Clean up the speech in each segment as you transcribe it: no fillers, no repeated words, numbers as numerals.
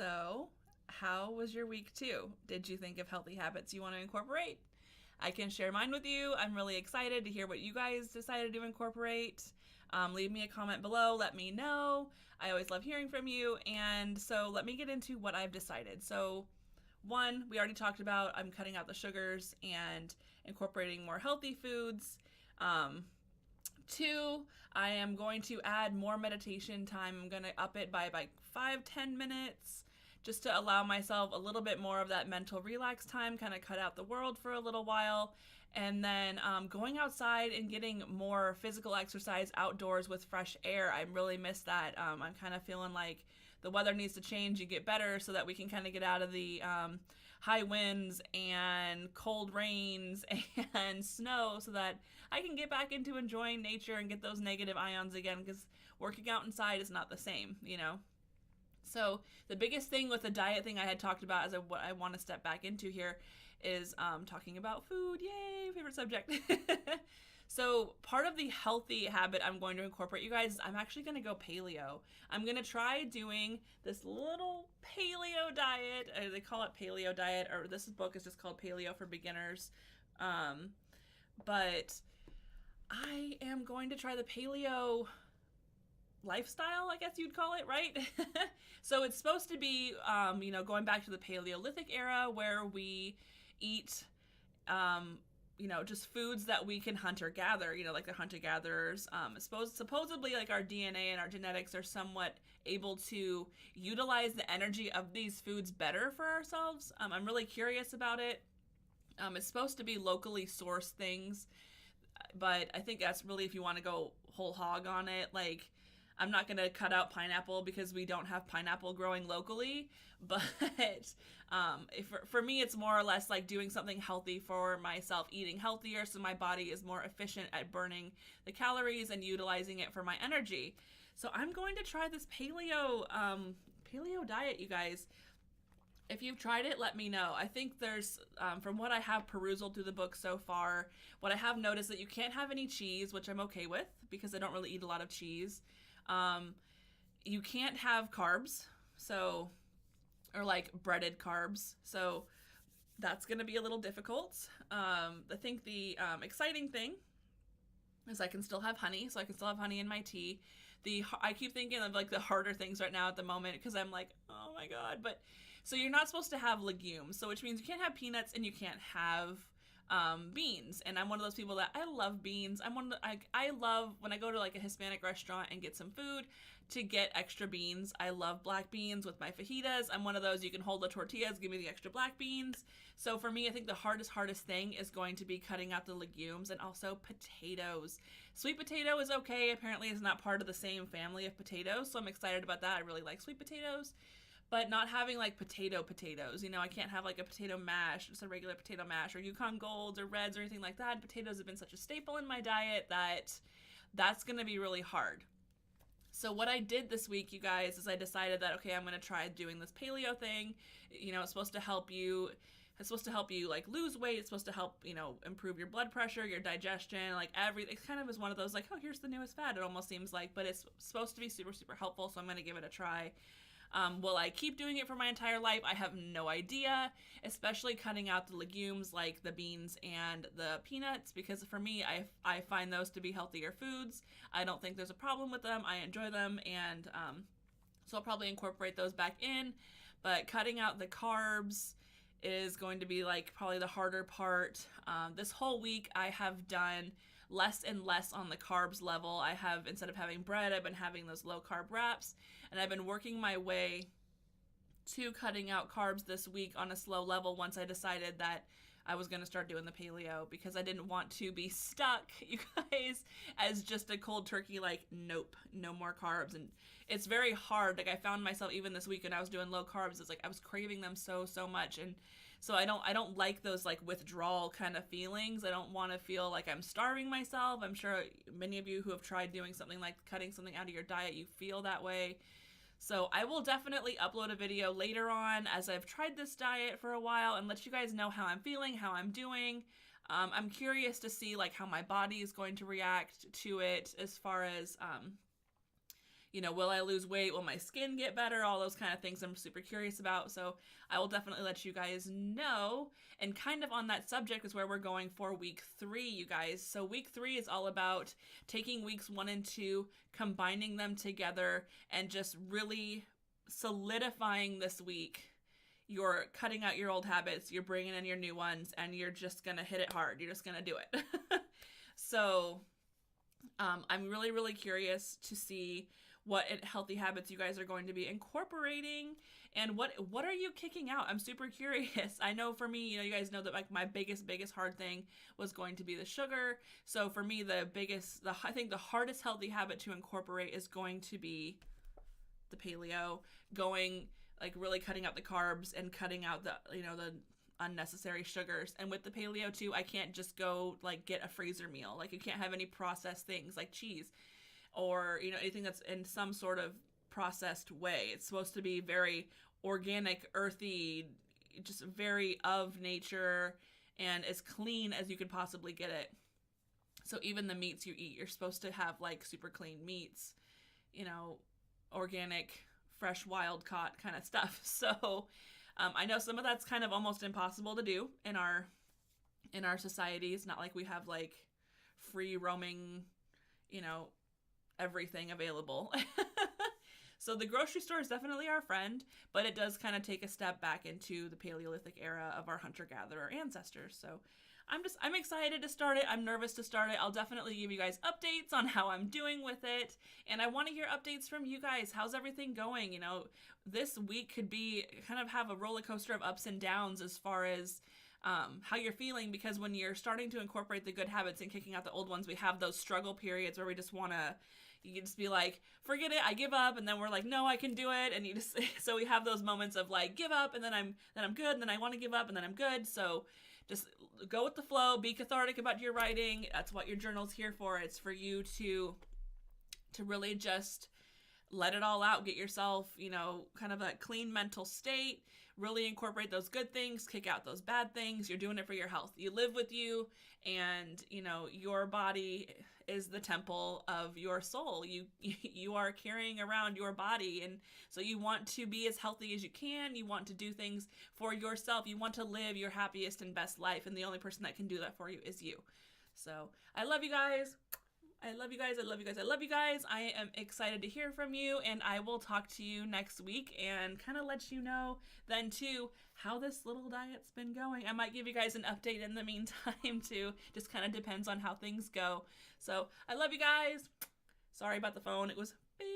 So, how was your week 2? Did you think of healthy habits you want to incorporate? I can share mine with you. I'm really excited to hear what you guys decided to incorporate. Leave me a comment below. Let me know. I always love hearing from you. And so let me get into what I've decided. So, one, we already talked about I'm cutting out the sugars and incorporating more healthy foods. Um, Two, I am going to add more meditation time. I'm going to up it by like 5-10 minutes just to allow myself a little bit more of that mental relax time, kind of cut out the world for a little while. And then going outside and getting more physical exercise outdoors with fresh air. I really miss that. I'm kind of feeling like the weather needs to change and get better so that we can kind of get out of the high winds and cold rains and snow so that I can get back into enjoying nature and get those negative ions again, because working out inside is not the same, you know? So the biggest thing with the diet thing I had talked about as what I want to step back into here is talking about food. Yay, favorite subject. So part of the healthy habit I'm going to incorporate, you guys, I'm actually going to go paleo. I'm going to try doing this little paleo diet. They call it paleo diet, or this book is just called Paleo for Beginners. But I am going to try the paleo lifestyle, I guess you'd call it, right? So it's supposed to be, going back to the Paleolithic era where we eat, just foods that we can hunt or gather, like the hunter-gatherers. Supposedly, like our DNA and our genetics are somewhat able to utilize the energy of these foods better for ourselves. I'm really curious about it. It's supposed to be locally sourced things, but I think that's really if you want to go whole hog on it. Like, I'm not going to cut out pineapple because we don't have pineapple growing locally, but for me, it's more or less like doing something healthy for myself, eating healthier so my body is more efficient at burning the calories and utilizing it for my energy. So I'm going to try this paleo diet, you guys. If you've tried it, let me know. I think there's, from what I have perused through the book so far, what I have noticed that you can't have any cheese, which I'm okay with because I don't really eat a lot of cheese. You can't have carbs, or like breaded carbs. So that's going to be a little difficult. I think the exciting thing is I can still have honey. So I can still have honey in my tea. I keep thinking of like the harder things right now at the moment because I'm like, oh my God. But so you're not supposed to have legumes. So which means you can't have peanuts and you can't have beans. And I'm one of those people that I love beans. I love when I go to like a Hispanic restaurant and get some food to get extra beans. I love black beans with my fajitas. I'm one of those, you can hold the tortillas, give me the extra black beans. So for me, I think the hardest thing is going to be cutting out the legumes and also potatoes. Sweet potato is okay. Apparently it's not part of the same family of potatoes. So I'm excited about that. I really like sweet potatoes. But not having like potatoes, I can't have like a potato mash, just a regular potato mash, or Yukon Golds or Reds or anything like that. Potatoes have been such a staple in my diet that that's going to be really hard. So what I did this week, you guys, is I decided that, okay, I'm going to try doing this paleo thing. It's supposed to help you. It's supposed to help you like lose weight. It's supposed to help, improve your blood pressure, your digestion, like everything. It kind of is one of those like, oh, here's the newest fad. It almost seems like, but it's supposed to be super, super helpful. So I'm going to give it a try. Will I keep doing it for my entire life? I have no idea, especially cutting out the legumes like the beans and the peanuts, because for me, I find those to be healthier foods. I don't think there's a problem with them. I enjoy them, and so I'll probably incorporate those back in, but cutting out the carbs is going to be like probably the harder part. This whole week I have done less and less on the carbs level. I have, instead of having bread, I've been having those low carb wraps, and I've been working my way to cutting out carbs this week on a slow level once I decided that I was going to start doing the paleo, because I didn't want to be stuck, you guys, as just a cold turkey, like, nope, no more carbs. And it's very hard. Like, I found myself even this week when I was doing low carbs, it's like I was craving them so much. And so I don't like those like withdrawal kind of feelings. I don't want to feel like I'm starving myself. I'm sure many of you who have tried doing something like cutting something out of your diet, you feel that way. So I will definitely upload a video later on as I've tried this diet for a while and let you guys know how I'm feeling, how I'm doing. I'm curious to see like how my body is going to react to it, as far as will I lose weight? Will my skin get better? All those kind of things I'm super curious about. So I will definitely let you guys know. And kind of on that subject is where we're going for week 3, you guys. So week 3 is all about taking weeks 1 and 2, combining them together, and just really solidifying this week. You're cutting out your old habits, you're bringing in your new ones, and you're just going to hit it hard. You're just going to do it. So I'm really, really curious to see what healthy habits you guys are going to be incorporating, and what are you kicking out? I'm super curious. I know for me, you guys know that like my biggest hard thing was going to be the sugar. So for me, I think the hardest healthy habit to incorporate is going to be the paleo, going like really cutting out the carbs and cutting out the unnecessary sugars. And with the paleo too, I can't just go like get a freezer meal. Like you can't have any processed things like cheese or anything that's in some sort of processed way. It's supposed to be very organic, earthy, just very of nature, and as clean as you could possibly get it. So even the meats you eat, you're supposed to have like super clean meats, organic, fresh, wild caught kind of stuff. So I know some of that's kind of almost impossible to do in our society. It's not like we have like free roaming, everything available. So the grocery store is definitely our friend, but it does kind of take a step back into the Paleolithic era of our hunter-gatherer ancestors. So I'm excited to start it. I'm nervous to start it. I'll definitely give you guys updates on how I'm doing with it. And I want to hear updates from you guys. How's everything going? This week could be kind of have a roller coaster of ups and downs as far as how you're feeling, because when you're starting to incorporate the good habits and kicking out the old ones, we have those struggle periods where we just want to, you can just be like, forget it, I give up, and then we're like, no, I can do it, and so we have those moments of like, give up, and then I'm good, and then I want to give up, and then I'm good. So just go with the flow, be cathartic about your writing. That's what your journal's here for. It's for you to really just let it all out, get yourself, kind of a clean mental state, really incorporate those good things, kick out those bad things. You're doing it for your health. You live with you, and, your body is the temple of your soul. You are carrying around your body, and so you want to be as healthy as you can. You want to do things for yourself. You want to live your happiest and best life, and the only person that can do that for you is you. So I love you guys. I love you guys. I love you guys. I love you guys. I am excited to hear from you, and I will talk to you next week and kind of let you know then too how this little diet's been going. I might give you guys an update in the meantime too. Just kind of depends on how things go. So I love you guys. Sorry about the phone. It was bing.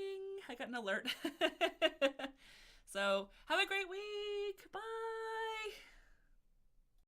I got an alert. So have a great week.